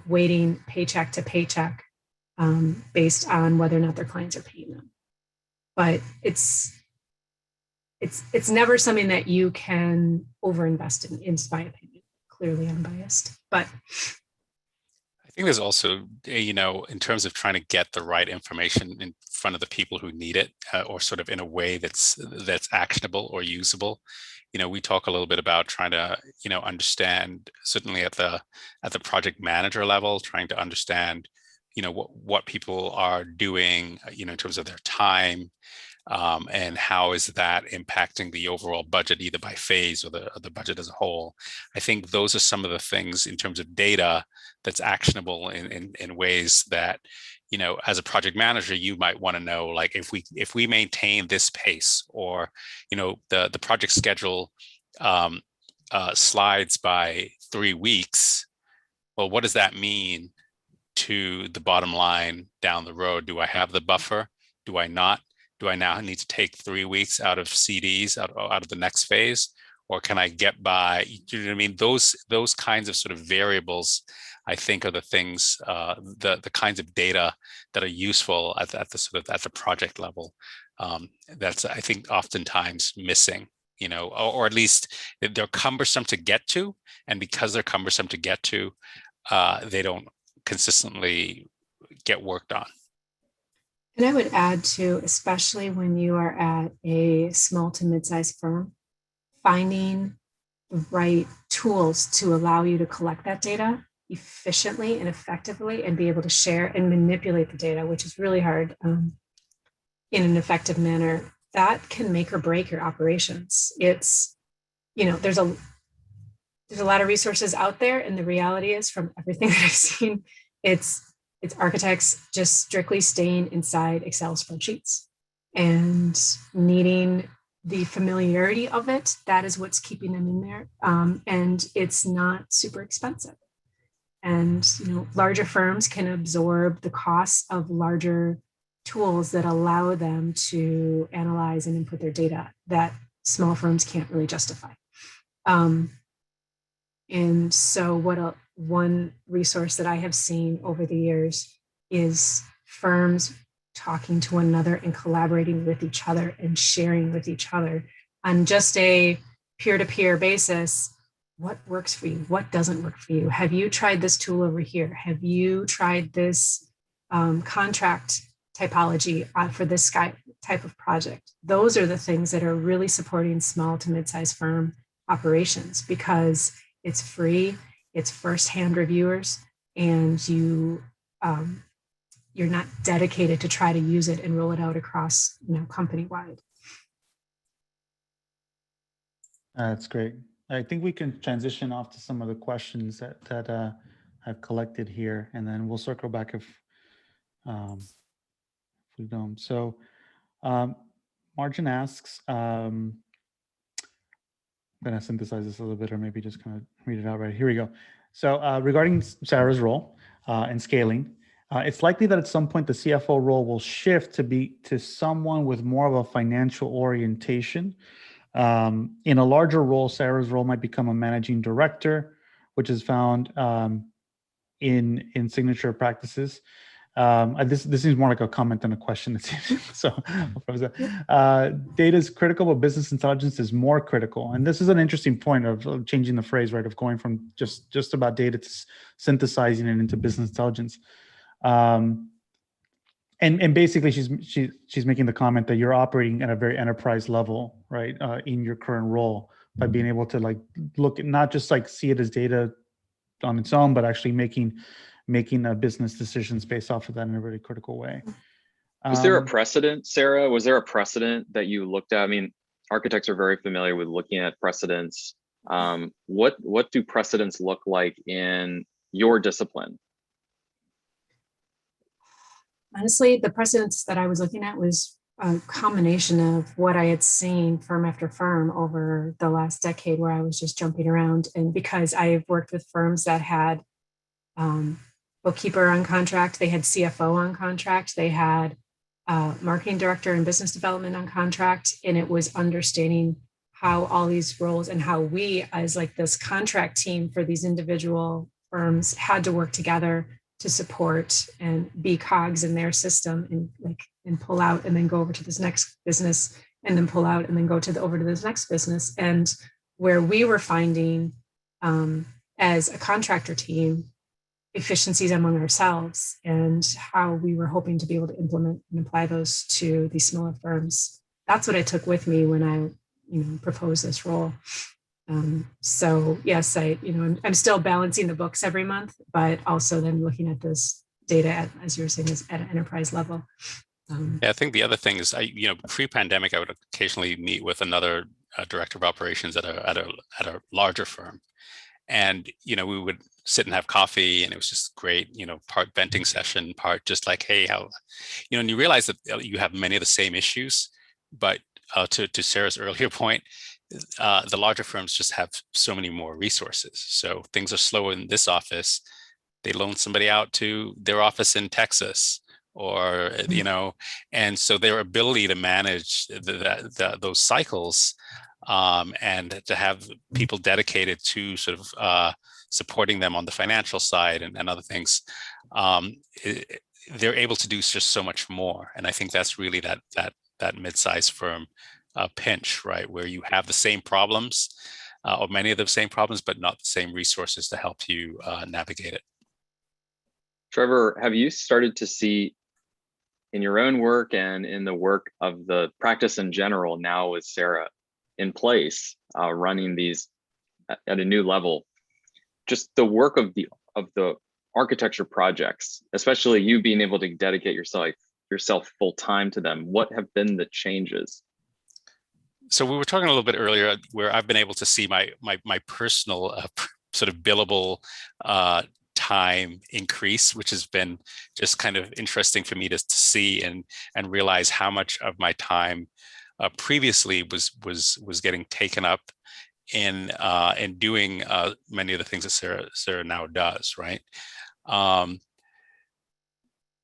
waiting paycheck to paycheck, based on whether or not their clients are paying them. But it's never something that you can overinvest in my opinion. Clearly unbiased, but I think there's also, in terms of trying to get the right information in front of the people who need it, or sort of in a way that's actionable or usable. We talk a little bit about trying to, understand, certainly at the project manager level, trying to understand, what people are doing, in terms of their time, and how is that impacting the overall budget, either by phase or the budget as a whole. I think those are some of the things in terms of data that's actionable in ways that, as a project manager, you might want to know, like, if we maintain this pace, or, the project schedule slides by 3 weeks, well, what does that mean to the bottom line down the road? Do I have the buffer? Do I not? Do I now need to take 3 weeks out of CDs out of the next phase, or can I get by? You know what I mean? Those kinds of sort of variables, I think, are the things, the kinds of data that are useful at the project level. That's, I think, oftentimes missing. Or at least they're cumbersome to get to, and because they're cumbersome to get to, they don't consistently get worked on. And I would add too, especially when you are at a small to mid-sized firm, finding the right tools to allow you to collect that data efficiently and effectively and be able to share and manipulate the data, which is really hard, in an effective manner, that can make or break your operations. It's, there's a lot of resources out there, and the reality is, from everything that I've seen, it's architects just strictly staying inside Excel spreadsheets and needing the familiarity of it. That is what's keeping them in there. And it's not super expensive. And, larger firms can absorb the costs of larger tools that allow them to analyze and input their data that small firms can't really justify. And so one resource that I have seen over the years is firms talking to one another and collaborating with each other and sharing with each other on just a peer-to-peer basis. What works for you? What doesn't work for you? Have you tried this tool over here? Have you tried this contract typology for this type of project? Those are the things that are really supporting small to mid-sized firm operations, because it's free, it's first-hand reviewers, and you're not dedicated to try to use it and roll it out across, company-wide. That's great. I think we can transition off to some of the questions that I've collected here, and then we'll circle back if we don't. So Margin asks, I'm going to synthesize this a little bit, or maybe just kind of read it out right. Here we go. So regarding Sarah's role and scaling, it's likely that at some point the CFO role will shift to someone with more of a financial orientation. In a larger role, Sarah's role might become a managing director, which is found in signature practices. This seems more like a comment than a question. It seems. So, data is critical, but business intelligence is more critical. And this is an interesting point of changing the phrase, right? Of going from just about data to synthesizing it into business intelligence. And basically, she's making the comment that you're operating at a very enterprise level, right, in your current role, by being able to look at, not just see it as data on its own, but actually making business decisions based off of that in a really critical way. Was there a precedent, Sarah? Was there a precedent that you looked at? I mean, architects are very familiar with looking at precedents. What do precedents look like in your discipline? Honestly, the precedents that I was looking at was a combination of what I had seen firm after firm over the last decade, where I was just jumping around. And because I've worked with firms that had bookkeeper on contract, they had CFO on contract, they had marketing director and business development on contract, and it was understanding how all these roles and how we, as like this contract team for these individual firms, had to work together to support and be cogs in their system, and pull out and then go over to this next business, and then pull out and then go over to this next business. And where we were finding as a contractor team efficiencies among ourselves, and how we were hoping to be able to implement and apply those to these smaller firms. That's what I took with me when I proposed this role. So yes, I'm still balancing the books every month, but also then looking at this data as you were saying, is at an enterprise level. Yeah, I think the other thing is, pre-pandemic, I would occasionally meet with another director of operations at a larger firm, and we would sit and have coffee, and it was just great. Part venting session, part just like, hey, how, and you realize that you have many of the same issues, but to Sarah's earlier point, the larger firms just have so many more resources. So things are slow in this office, they loan somebody out to their office in Texas, or and so their ability to manage those cycles, and to have people dedicated to sort of supporting them on the financial side and other things, they're able to do just so much more. And I think that's really that mid-sized firm pinch, right, where you have the same problems, or many of the same problems, but not the same resources to help you navigate it. Trevor, have you started to see in your own work and in the work of the practice in general now with Sarah in place, running these at a new level, just the work of the architecture projects, especially you being able to dedicate yourself full time to them, what have been the changes? So we were talking a little bit earlier where I've been able to see my personal sort of billable time increase, which has been just kind of interesting for me to see and realize how much of my time previously was getting taken up in doing many of the things that Sarah now does, right?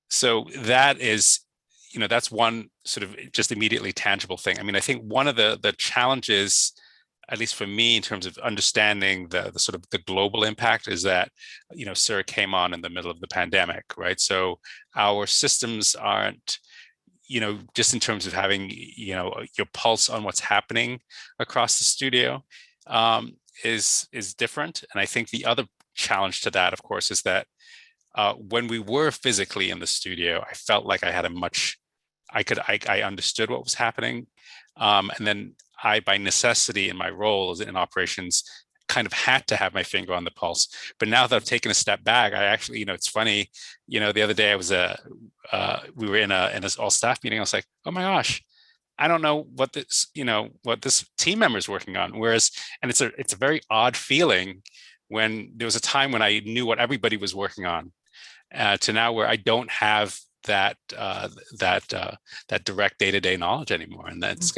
So that is, that's one sort of just immediately tangible thing. I mean, I think one of the challenges, at least for me, in terms of understanding the sort of the global impact, is that, Sarah came on in the middle of the pandemic, right? So our systems aren't, just in terms of having, your pulse on what's happening across the studio, is different. And I think the other challenge to that, of course, is that when we were physically in the studio, I felt like I had I understood what was happening. And then I, by necessity in my role in operations, kind of had to have my finger on the pulse. But now that I've taken a step back, I actually, it's funny, the other day I was we were in an all staff meeting. I was like, oh my gosh, I don't know what this team member is working on. Whereas, and it's a very odd feeling when there was a time when I knew what everybody was working on, to now where I don't have that direct day-to-day knowledge anymore. And that's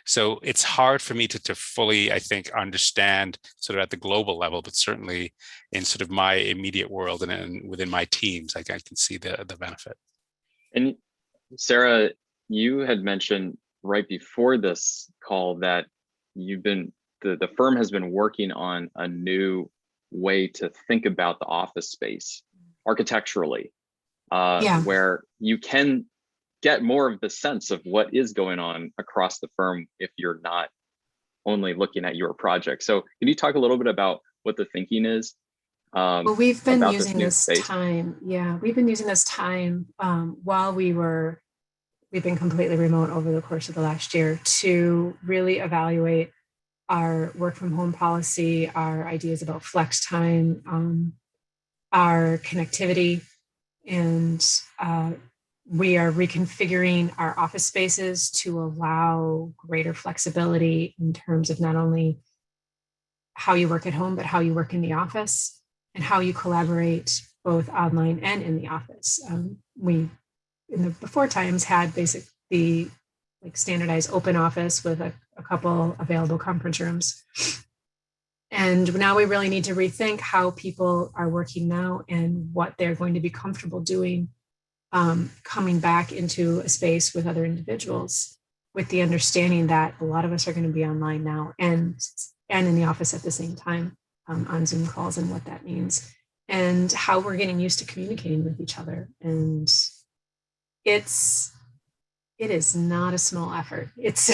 so it's hard for me to fully, I think, understand sort of at the global level, but certainly in sort of my immediate world and within my teams, I can see the benefit. And Sarah, you had mentioned right before this call that the firm has been working on a new way to think about the office space architecturally, where you can get more of the sense of what is going on across the firm if you're not only looking at your project. So can you talk a little bit about what the thinking is? Well, we've been using this time. Yeah, we've been using this time while we've been completely remote over the course of the last year to really evaluate our work from home policy, our ideas about flex time, our connectivity, and we are reconfiguring our office spaces to allow greater flexibility in terms of not only how you work at home, but how you work in the office and how you collaborate both online and in the office. We, in the before times, had the like standardized open office with a couple available conference rooms. And now we really need to rethink how people are working now and what they're going to be comfortable doing, coming back into a space with other individuals, with the understanding that a lot of us are going to be online now and in the office at the same time, on Zoom calls, and what that means, and how we're getting used to communicating with each other. And it is not a small effort. It's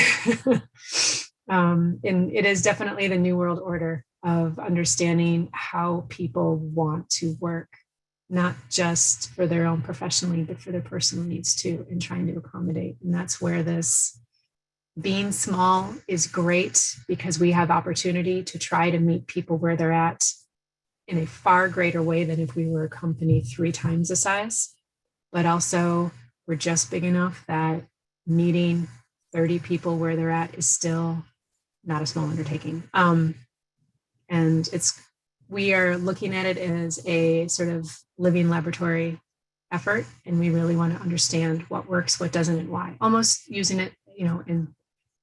and it is definitely the new world order of understanding how people want to work, not just for their own professionally, but for their personal needs too, and trying to accommodate. And that's where this being small is great, because we have opportunity to try to meet people where they're at in a far greater way than if we were a company 3 times the size. But also, we're just big enough that meeting 30 people where they're at is still not a small undertaking. And we are looking at it as a sort of living laboratory effort, and we really want to understand what works, what doesn't, and why. Almost using it,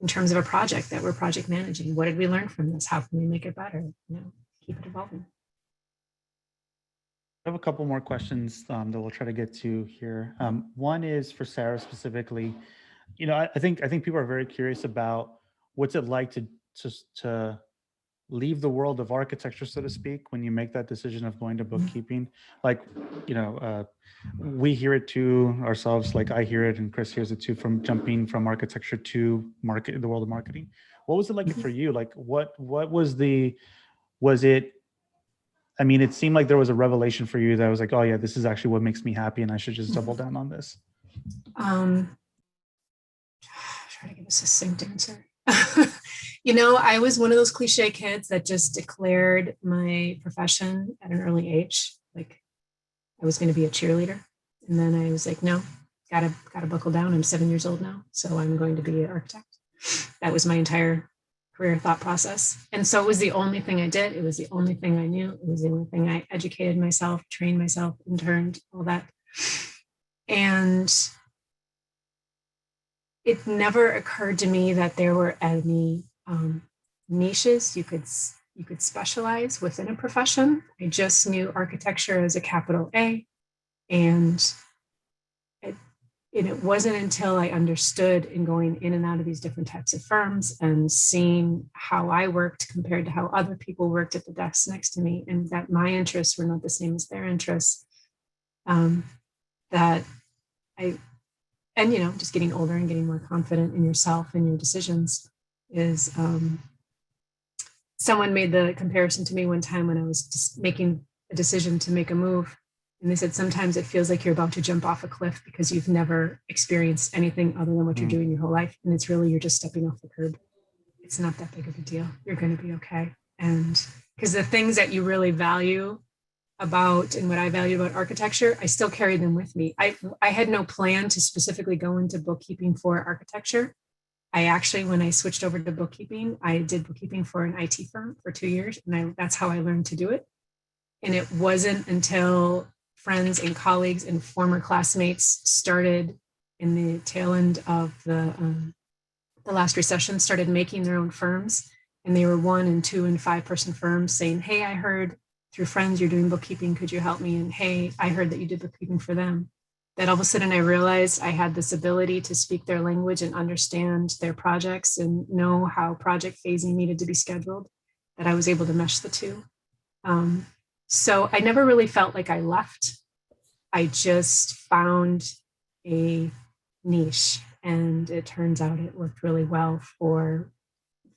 in terms of a project that we're project managing. What did we learn from this? How can we make it better? Keep it evolving. I have a couple more questions that we'll try to get to here. One is for Sarah specifically. I think people are very curious about what's it like to leave the world of architecture, so to speak, when you make that decision of going to bookkeeping. Like, we hear it too ourselves. Like I hear it, and Chris hears it too, from jumping from architecture to the world of marketing. What was it like for you? Like, what was it? I mean, it seemed like there was a revelation for you that was like, oh yeah, this is actually what makes me happy, and I should just double down on this. Try to give a succinct answer. I was one of those cliche kids that just declared my profession at an early age. Like I was going to be a cheerleader. And then I was like, no, gotta buckle down. I'm 7 years old now, so I'm going to be an architect. That was my entire career thought process. And so it was the only thing I did. It was the only thing I knew. It was the only thing I educated myself, trained myself, interned, all that. And it never occurred to me that there were any niches you could specialize within a profession. I just knew architecture as a capital A, and it wasn't until I understood in going in and out of these different types of firms and seeing how I worked compared to how other people worked at the desk next to me, and that my interests were not the same as their interests, that just getting older and getting more confident in yourself and your decisions is, someone made the comparison to me one time when I was just making a decision to make a move. And they said, sometimes it feels like you're about to jump off a cliff because you've never experienced anything other than what you're doing your whole life. And it's really, you're just stepping off the curb. It's not that big of a deal. You're going to be okay. And because the things that you really value about, and what I value about architecture, I still carry them with me. I had no plan to specifically go into bookkeeping for architecture. I actually, when I switched over to bookkeeping, I did bookkeeping for an IT firm for 2 years, and that's how I learned to do it. And it wasn't until friends and colleagues and former classmates started in the tail end of the last recession, started making their own firms, and they were 1 and 2 and 5 person firms saying, hey, I heard through friends you're doing bookkeeping, could you help me? And hey, I heard that you did bookkeeping for them. That all of a sudden I realized I had this ability to speak their language and understand their projects and know how project phasing needed to be scheduled, that I was able to mesh the two. So I never really felt like I left. I just found a niche, and it turns out it worked really well for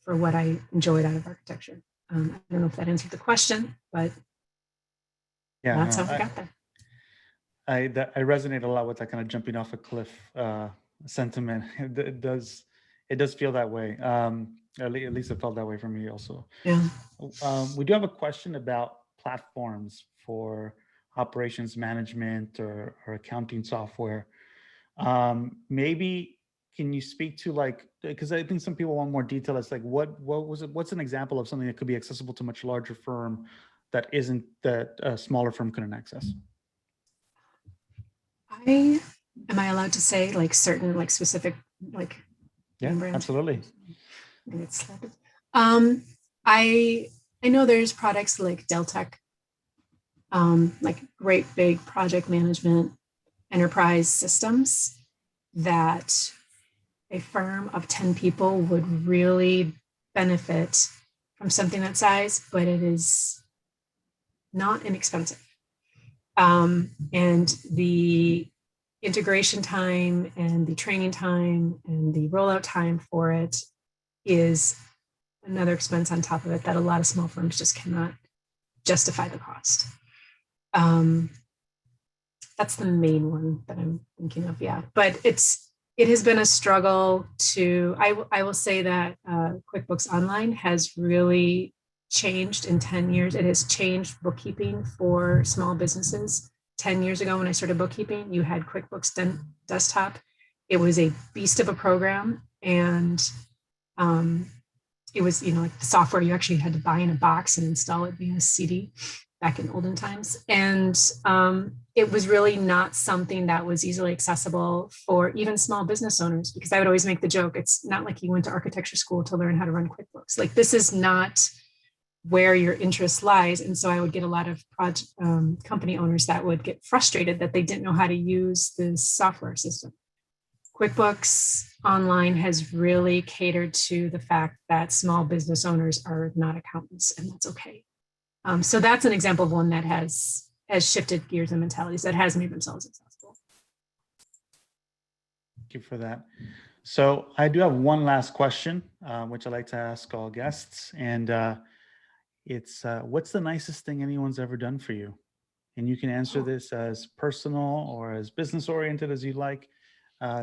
what I enjoyed out of architecture. I don't know if that answered the question, but that's how I got there. I resonate a lot with that kind of jumping off a cliff sentiment. It does feel that way. At least it felt that way for me also. Yeah. We do have a question about platforms for operations management or accounting software. Maybe can you speak to, because I think some people want more detail. It's like, what's an example of something that could be accessible to a much larger firm that a smaller firm couldn't access? Am I allowed to say certain specific like Yeah, brand. absolutely. I know there's products like Deltec, like great big project management enterprise systems that a firm of 10 people would really benefit from something that size, but it is not inexpensive. And the integration time and the training time and the rollout time for it is another expense on top of it that a lot of small firms just cannot justify the cost. That's the main one that I'm thinking of, yeah. But it has been a struggle to, I will say that QuickBooks Online has really changed in 10 years. It has changed bookkeeping for small businesses. 10 years ago when I started bookkeeping, you had QuickBooks Desktop. It was a beast of a program, and it was, like the software you actually had to buy in a box and install it via CD back in olden times. And it was really not something that was easily accessible for even small business owners, because I would always make the joke, it's not like you went to architecture school to learn how to run QuickBooks. Like, this is not where your interest lies. And so I would get a lot of company owners that would get frustrated that they didn't know how to use this software system. QuickBooks Online has really catered to the fact that small business owners are not accountants, and that's okay. So that's an example of one that has shifted gears and mentalities, that has made themselves accessible. Thank you for that. So I do have one last question, which I like to ask all guests, and it's what's the nicest thing anyone's ever done for you? And you can answer this as personal or as business oriented as you like.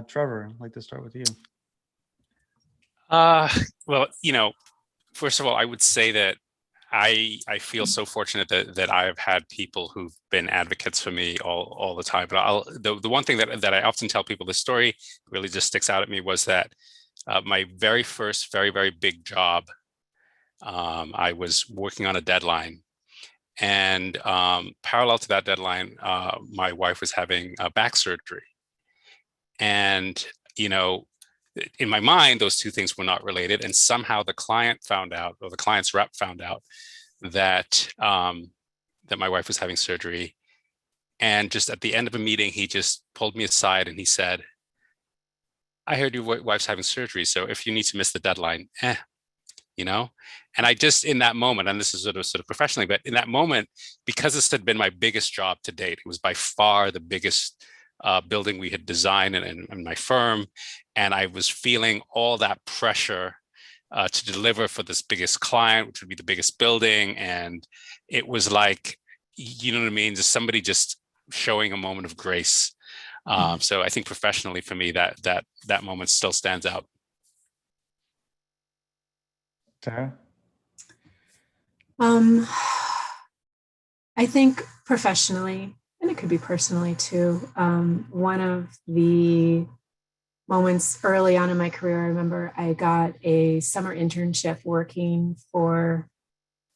Trevor, I'd like to start with you. Well, first of all, I would say that I feel so fortunate that I've had people who've been advocates for me all the time. But the one thing that I often tell people, the story really just sticks out at me, was that my very first, very, very big job, I was working on a deadline. And parallel to that deadline, my wife was having back surgery. And, in my mind, those two things were not related. And somehow the client found out, or the client's rep found out, that that my wife was having surgery. And just at the end of a meeting, he just pulled me aside and he said, "I heard your wife's having surgery, so if you need to miss the deadline, And I just, in that moment, and this is sort of professionally, but in that moment, because this had been my biggest job to date, it was by far the biggest building we had designed in my firm. And I was feeling all that pressure to deliver for this biggest client, which would be the biggest building. And it was like, you know what I mean? Just somebody just showing a moment of grace. So I think professionally for me, that moment still stands out. Tara? I think professionally, and it could be personally too, one of the moments early on in my career, I remember I got a summer internship working for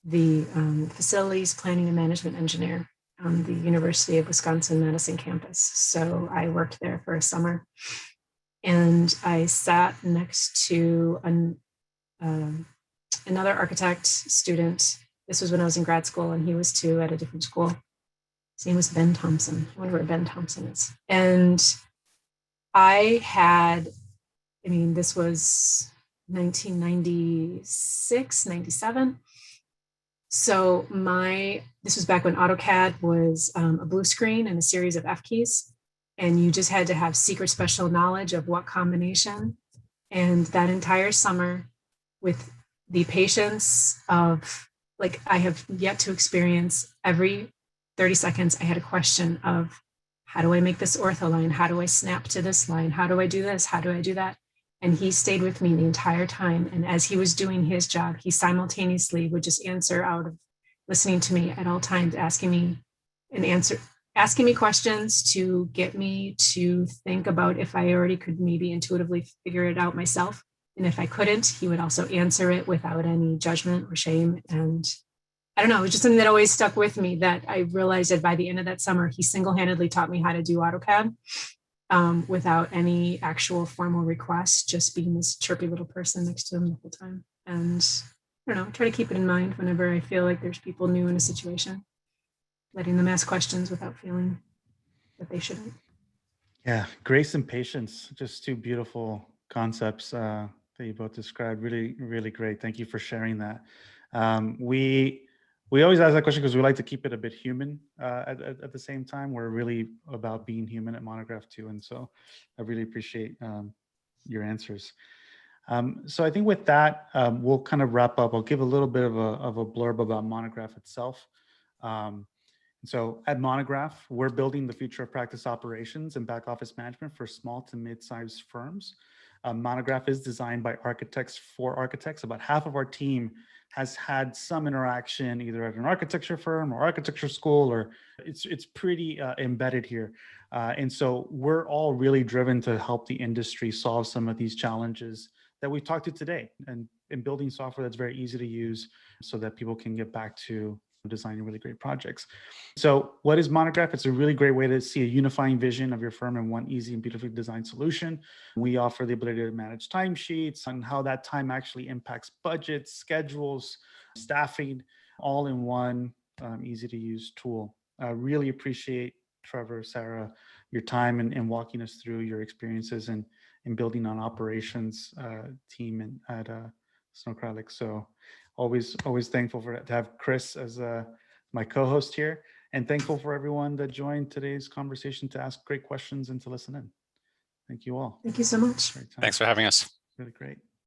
the facilities planning and management engineer on the University of Wisconsin-Madison campus. So I worked there for a summer, and I sat next to another architect student. This was when I was in grad school, and he was too at a different school. His name was Ben Thompson. I wonder where Ben Thompson is. And this was 1996, 97. So this was back when AutoCAD was a blue screen and a series of F keys. And you just had to have secret special knowledge of what combination. And that entire summer, with the patience of, like, I have yet to experience, every 30 seconds, I had a question of, how do I make this ortho line? How do I snap to this line? How do I do this? How do I do that? And he stayed with me the entire time. And as he was doing his job, he simultaneously would just answer out of listening to me at all times, asking me questions to get me to think about if I already could maybe intuitively figure it out myself. And if I couldn't, he would also answer it without any judgment or shame. And I don't know, it was just something that always stuck with me, that I realized that by the end of that summer, he single-handedly taught me how to do AutoCAD. without any actual formal requests, just being this chirpy little person next to them the whole time. And I don't know, try to keep it in mind whenever I feel like there's people new in a situation, letting them ask questions without feeling that they shouldn't. Yeah, grace and patience, just two beautiful concepts that you both described. Really, really great. Thank you for sharing that. We always ask that question because we like to keep it a bit human at the same time. We're really about being human at Monograph too. And so I really appreciate your answers. So I think with that, we'll kind of wrap up. I'll give a little bit of a blurb about Monograph itself. So at Monograph, we're building the future of practice operations and back office management for small to mid-sized firms. Monograph is designed by architects for architects. About half of our team has had some interaction either at an architecture firm or architecture school, or it's pretty embedded here. And so we're all really driven to help the industry solve some of these challenges that we talked to today, and in building software that's very easy to use so that people can get back to designing really great projects. So what is Monograph? It's a really great way to see a unifying vision of your firm in one easy and beautifully designed solution. We offer the ability to manage timesheets and how that time actually impacts budgets, schedules, staffing, all in one easy to use tool. I really appreciate, Trevor, Sarah, your time and walking us through your experiences in building on operations team at Snow Kreilich. So always thankful to have Chris as my co-host here, and thankful for everyone that joined today's conversation to ask great questions and to listen in. Thank you all. Thank you so much. Thanks for having us. Really great.